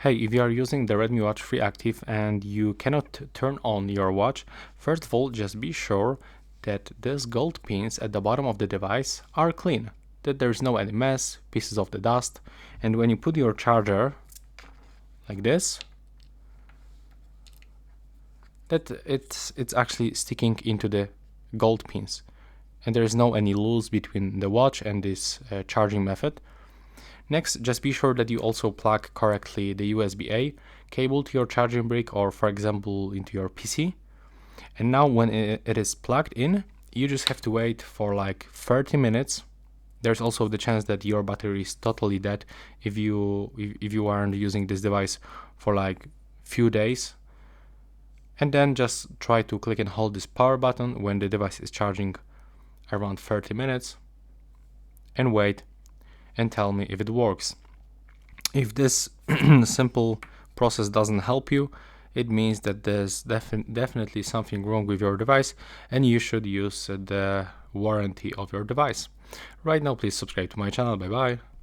Hey, if you are using the Redmi Watch 3 Active and you cannot turn on your watch, first of all, just be sure that these gold pins at the bottom of the device are clean, that there's no any mess, pieces of the dust, and when you put your charger like this, that it's actually sticking into the gold pins, and there is no any loose between the watch and this charging method. Next, just be sure that you also plug correctly the USB-A cable to your charging brick or, for example, into your PC. And now when it is plugged in, you just have to wait for like 30 minutes. There's also the chance that your battery is totally dead if you aren't using this device for like few days. And then just try to click and hold this power button when the device is charging around 30 minutes and wait and tell me if it works. If this simple process doesn't help you, it means that there's definitely something wrong with your device and you should use the warranty of your device. Right now, please subscribe to my channel. Bye bye.